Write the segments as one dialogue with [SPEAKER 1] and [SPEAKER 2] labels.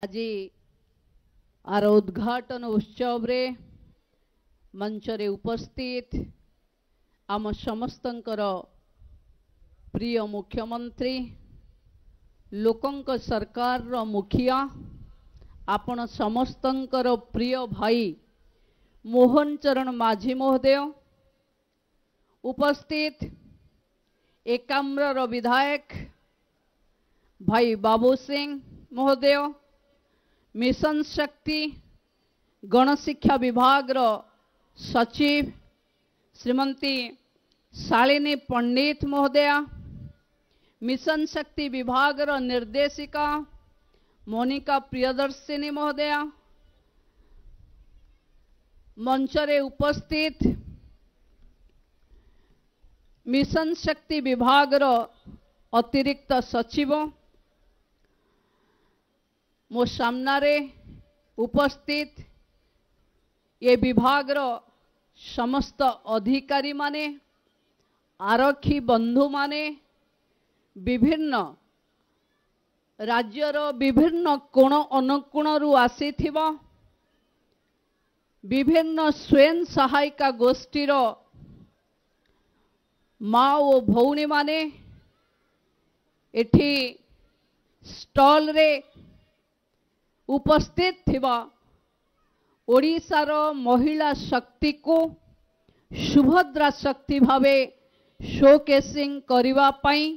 [SPEAKER 1] आज आर उद्घाटन उत्सव रे मंच रे उपस्थित आम समस्तंकर प्रिय मुख्यमंत्री लोकंक सरकार रो मुखिया आपण समस्तंकर प्रिय भाई मोहन चरण माझी महोदय उपस्थित एकाम्र रो विधायक भाई बाबू सिंह महोदय मिशन शक्ति गणशिक्षा विभाग रो सचिव श्रीमती शालिनी पंडित महोदया मिशन शक्ति विभाग रो निर्देशिका मोनिका प्रियदर्शिनी महोदया मंचरे उपस्थित मिशन शक्ति विभाग रो अतिरिक्त सचिव मो सामनारे उपस्थित ये विभाग रो समस्त अधिकारी माने आरक्षी बंधु माने विभिन्न राज्यर विभिन्न कोण अनुकोण रु आसीथिबा विभिन्न स्वयं सहायिका गोष्ठीर माँ और भौणी माने एठी स्टॉल रे उपस्थित थिबा ओडिशार महिला शक्ति को सुभद्रा शक्ति भावे शोकेसिंग करिवा पाई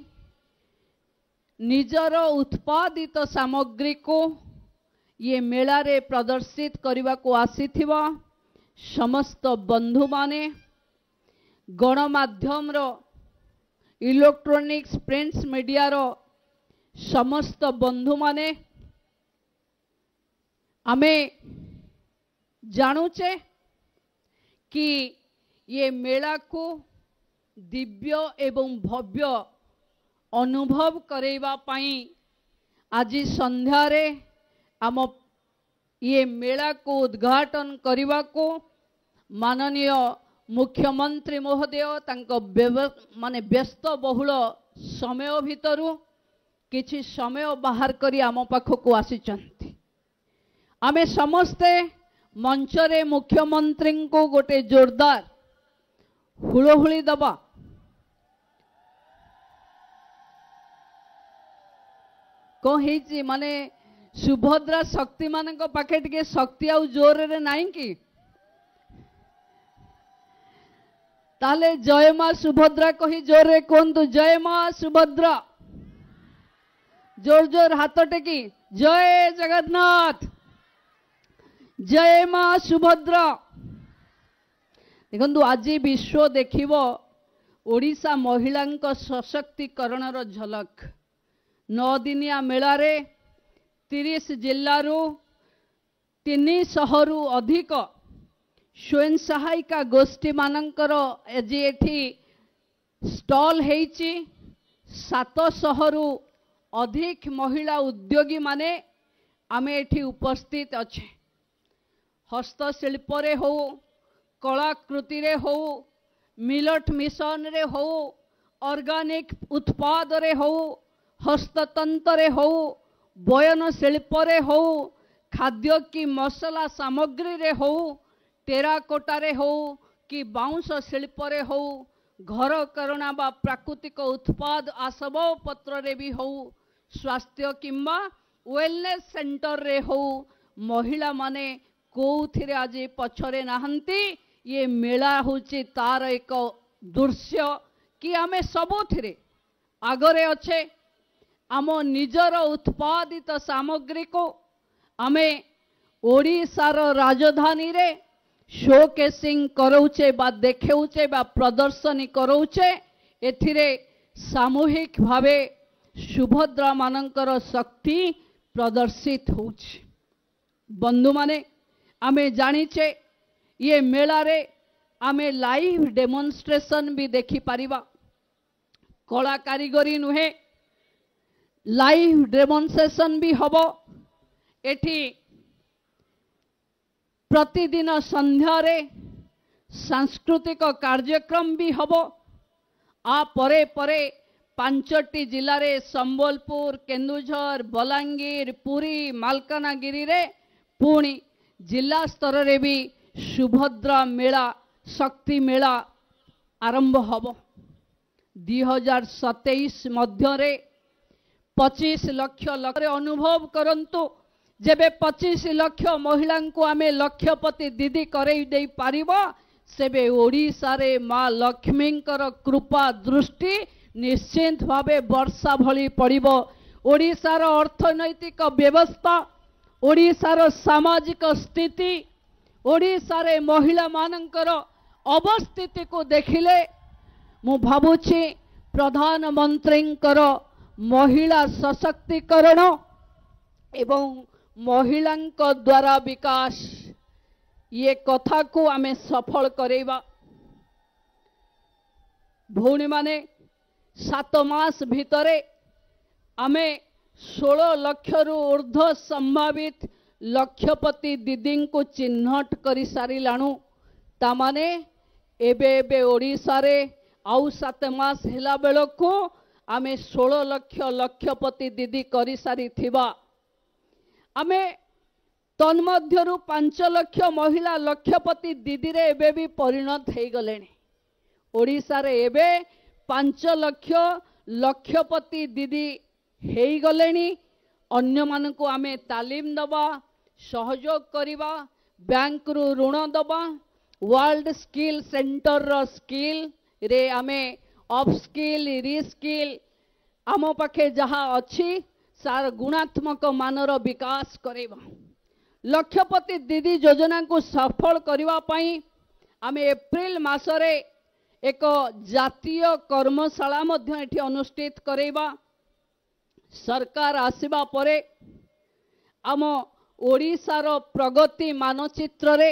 [SPEAKER 1] निजर उत्पादित सामग्री को ये मेला रे प्रदर्शित करने को आसीथिबा समस्त बंधु माने गणमाध्यम रो इलेक्ट्रॉनिक्स प्रिंट्स मीडिया रो समस्त बंधु माने आमे जानूचे कि ये मेला को दिव्य एवं भव्य अनुभव करेवा पाई आज संध्या रे आम ये मेला को उद्घाटन करने को माननीय मुख्यमंत्री महोदय माने व्यस्त बहुल समय भितरु किछि समय बाहर करी आम पाखक आसीचंती आमे समस्ते मंचरे मुख्यमंत्री को गोटे जोरदार हुलहुली दबा कौन है माने सुभद्रा शक्ति मान पाखे टे शक्ति आउ जोर रे नहीं कि ताले जय मां सुभद्रा कही जोर रे कहतु जय मां सुभद्रा जोर जोर हाथ टेकी जय जगन्नाथ जय मां सुभद्रा देखु आज विश्व देखिब ओडिशा महिला सशक्तिकरण झलक 9 दिनिया मेला रे 30 जिल्लारू 300 रु अधिक स्वयं सहायिका गोष्ठी मानकर आज एठी स्टॉल हेची 700 रु अधिक महिला उद्योगी माने आमे एठी उपस्थित अच्छे हस्तशिल्प रे हो कलाकृति रे हो मिलट मिशन रे हो ऑर्गेनिक उत्पाद रे हो हस्ततंत्र रे हो बयन शिल्प रे हो खाद्य की मसला सामग्री रे हो टेराकोटा रे हो कि बाउंस शिल्प रे हो घर करणा बा प्राकृतिक उत्पाद आसबाब पत्र रे भी हो स्वास्थ्य किंबा वेलनेस सेंटर रे हो महिला माने कोथिरे आज पछरे नाहंती ये मेला होची तार एक दृश्य कि आमे सबुथिरे आगरे अच्छे आम निजर उत्पादित सामग्री को आमे ओडिशार राजधानी रे शोकेसिंग करौचे बा देखेउचे बा प्रदर्शनी करौचे एथिरे सामूहिक भावे सुभद्रा मानकर शक्ति प्रदर्शित होउची बंधु माने आमे जानिचे ये मेला रे आमे लाइव डेमोन्स्ट्रेशन भी देखि पारिबा कला कारीगरी नुहे लाइव डेमोन्स्ट्रेशन भी हबो एठी प्रतिदिन संध्या रे सांस्कृतिक कार्यक्रम भी हबो आ परे परे पांचटी जिले रे संबलपुर, केन्दुझर, बलांगीर, पुरी, मालकानगिरी रे पुणी जिला स्तर रे भी सुभद्रा मेला, शक्ति मेला आरंभ हब। 2027 मध्य 25 लाख अनुभव करंतु जेबे 25 लाख महिला को आमे लक्षपति दीदी करई दे पारिबो सेबे ओडिसा रे मां लक्ष्मींकर कृपा दृष्टि निश्चित भावे वर्षा भली पड़िबो। ओडिसार अर्थनैतिक व्यवस्था, ओडिसार सामाजिक स्थिति, ओडिसा रे महिला मानकर अवस्थिति को देखिले मु भाबुछि प्रधानमंत्रींकर महिला सशक्तिकरण एवं महिलांक द्वारा विकास ये कथा को आमे सफल करेबा। भौणी माने 7 मास भितरे आमे 16 लाख रु ऊर्ध्व संभावित लक्षपति दीदी को चिन्हट कर सारिलाणु। तामाने एबे एबे ओडिसा रे आउ 7 मास हेला बेलको आमे 16 लाख लक्षपति दीदी कर सारी थिबा। आमे तन्मध्यरु 5 लाख महिला लक्षपति दीदी रे एबे भी परिणत हे गलेनी। ओडिसा रे एबे 5 लाख लक्षपति दीदी हे गलेनी। अन्य मान को आमे तालीम दबा, सहयोग करिबा, बैंक रु ऋण दबा, वर्ल्ड स्किल सेंटर रो स्किल रे आमे अप स्किल रिस्किल आम पाखे जहाँ अच्छी सार गुणात्मक मानर विकास करेबा। लक्षपति दीदी योजना को सफल करबा पई आमे एप्रिल मासरे एक जातीय कर्मशाला मध्य एठी अनुष्ठित करेबा। सरकार आसीबा परे आम ओडिसार प्रगति मानचित्र रे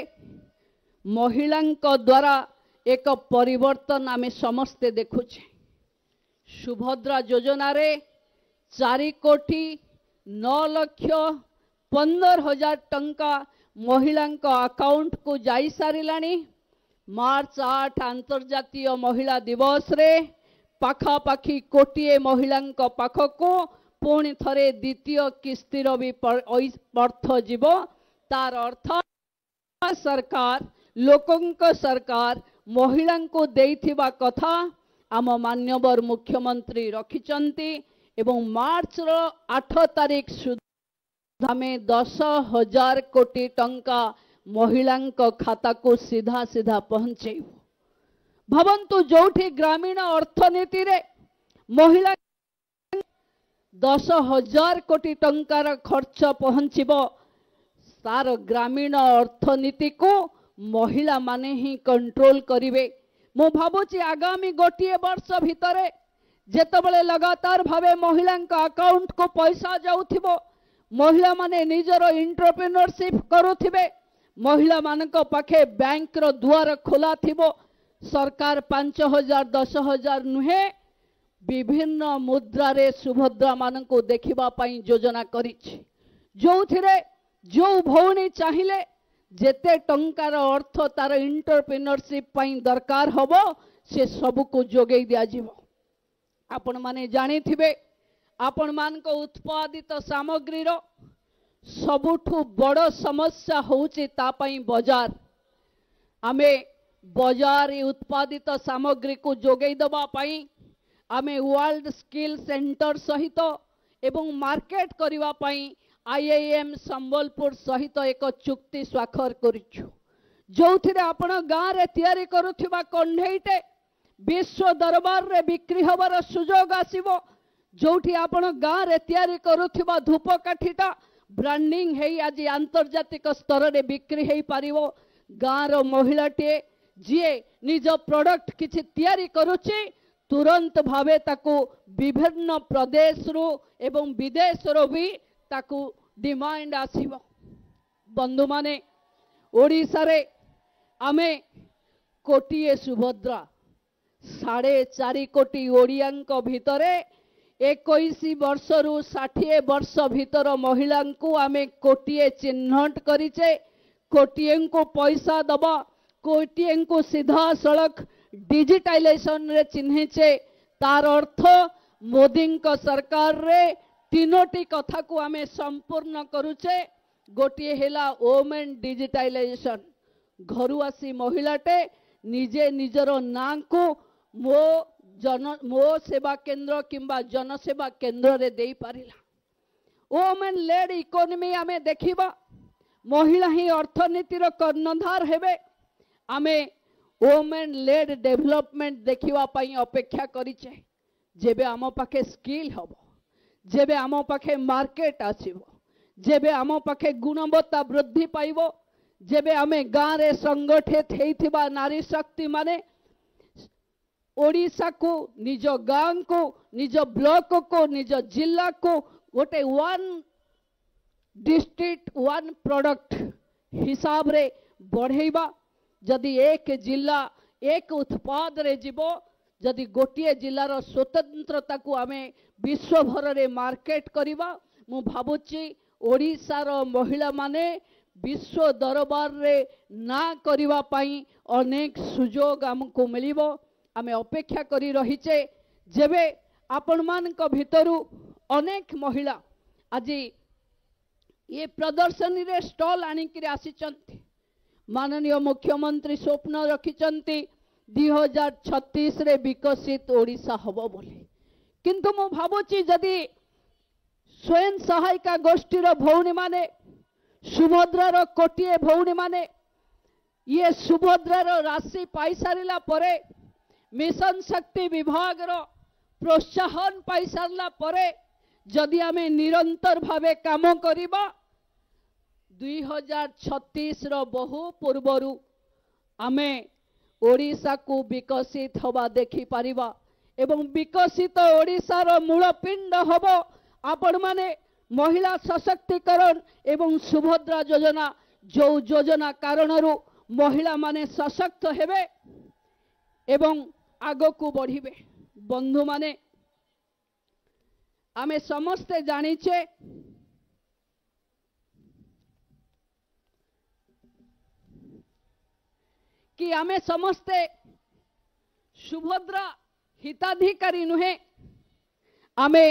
[SPEAKER 1] महिलांक द्वारा एक परिवर्तन आमे समस्ते देखुछे। सुभद्रा योजना रे 4 कोटी 9 लाख 15,000 टंका महिलांक अकाउंट को जाई सारिलानी। मार्च 8 अंतर्जातीय महिला दिवस रे पाखापाखी कोटिए महिलांक पाखको पुणी थरे द्वितीय किस्तीर भी अर्थ जीव। तार अर्थ सरकार लोकंक सरकार महिला को देइथिबा कथा आम मान्यवर मुख्यमंत्री रखिचंती एवं मार्च 8 तारीख सुधा में 10,000 कोटी टंका महिलांक खाता को सीधा सीधा पहुंचे। भावंतु जोठी ग्रामीण अर्थनीति रे महिला 10,000 कोटी टंकार खर्च पहुंचीबो सार ग्रामीण अर्थनीति को महिला माने ही कंट्रोल करिवे। मु भाबुची आगामी गोटिए वर्ष भितरे जेतबले लगातार भावे महिलांक अकाउंट को पैसा जाउथिबो, महिला माने निजर एंटरप्रेन्योरशिप करुथिबे, महिला मानक पाखे बैंक रो द्वार खोला थिबो। सरकार 5,000 10,000 नुहे विभिन्न मुद्रा रे सुभद्रा मानक देखिबा पई योजना करिछि। जोथिरे जो भौणी चाहिले जेते टंकार अर्थ तार एंटरप्रेन्योरशिप पई दरकार हबो से सब को जोगै दिया जिवो। आपण माने जानि थिबे आपण मान को उत्पादित सामग्री रो सबुठु बड़ समस्या होउची ता पई बाजार। आमे बाजार उत्पादित सामग्री को जोगै दबा पई आमे वर्ल्ड स्किल सेंटर सहित एवं मार्केट करिवा पई IIM संबलपुर सहित एक चुक्ति स्वाक्षर करिछु। जोथिरे आपण गाँ रे तयारी करुथिबा कंढेईटे विश्व दरबार रे बिक्री हबार सुजोग आसीबो। जोठी आपण गाँ रे तयारी करुथिबा धूपकाठीटा ब्रांडिंग हेई आज आंतर्जातिक स्तर रे बिक्री हेई पारिबो। गाँ रो महिलाटे जिए निज प्रोडक्ट किछि तयारी करुछि तुरंत भावे ताकू विभिन्न प्रदेश रो एवं विदेश रो भी ताकू डिमांड आसीबो। बंधु माने ओडिसा रे आमे कोटिए सुभद्रा 4.5 कोटी ओडियांक भितरे 21 वर्ष रु 60 वर्ष भितर महिला को आमे कोटिए चिन्हट करिचे। कोटिए को पैसा दबा, कोटिए को सीधा सड़क डिजिटाइजेशन रे चिन्हिचे। तार अर्थ मोदी सरकार रे तीनोटी कथा को आमे संपूर्ण करुचे। गोटे हेला वोमेन डिजिटाइजेशन, घरु आसी महिलाटे निजे निजर ना को मो सेवा केंद्र किंबा जनसेवा केंद्र रे देई पारिला। वोमेन लेड इकोनॉमी आमे देखिबा, महिला ही अर्थनीतिर कर्णधार हेबे। आमे वोमेन लेड डेवलपमेंट देखिबा पई अपेक्षा करिचे। जेबे आम पाखे स्किल हबो, जेबे आम पाखे मार्केट आसीबो, जेबे आम पाखे गुणवत्ता वृद्धि पाइबो, जेबे आमे गाँ रे संगठित हेइथिबा नारी शक्ति माने ओडिशा को, निज गाँ को, निज ब्लॉक को, निज जिला को गोटे वन डिस्ट्रिक्ट वन प्रोडक्ट हिसाब रे बढ़ेबा। जदि एक जिला एक उत्पाद रे जीवो, जदि गोटे जिलार स्वतंत्रता को आमे विश्व भर रे मार्केट करिबा, मु भाबुची ओडिशार महिला माने विश्व दरबार रे ना करिबा पई अनेक सुजोग हमको मिलिबो। आमे अपेक्षा करी रहिचे। जेबे आपण मानक भितरु अनेक महिला आज ये प्रदर्शनी रे स्टॉल आनिक आसीचंती। माननीय मुख्यमंत्री स्वप्न रखिचंती 2036 रे विकसित ओडिशा हबो बोली। किंतु मु भाबुची जदि स्वयं सहायिका गोष्ठीर भौणी माने, सुभद्रार कोटिए भौणी माने ये सुभद्रार राशि पाई सारिला परे, मिशन शक्ति विभाग रो प्रोत्साहन पाई सारला परे जदि आमे निरंतर भावे काम करिबा, 2036 रो बहु पूर्वरु आमे ओडिशा को विकसित हवा देखि पारिबा। एवं विकसित ओडिशार मूलपिंड हबो आपण माने महिला सशक्तिकरण एवं सुभद्रा योजना। जो योजना कारणरू महिला माने सशक्त हेबे एवं आगो को बढ़िबे। बंधु माने आमे समस्ते जानिचे कि आमे समस्ते सुभद्रा हिताधिकारी नुहे। आमे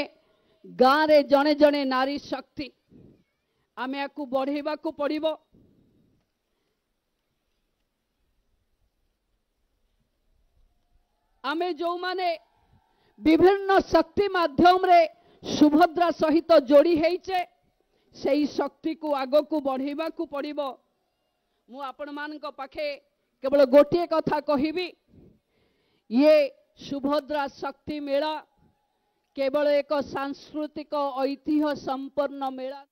[SPEAKER 1] गाँ रे जने जने नारी शक्ति आमे आकु बढ़ेबा को पड़िबो। आमे जो माने विभिन्न शक्ति माध्यम रे सुभद्रा सहित जोड़ी हेइचे, सेही शक्ति को आगो को बढ़ेबा को पड़िबो। मु आपण मान को पाखे केवल गोटे कथा कहिबी, ये सुभद्रा शक्ति मेला केवल एक सांस्कृतिक ऐतिह्य संपन्न मेला।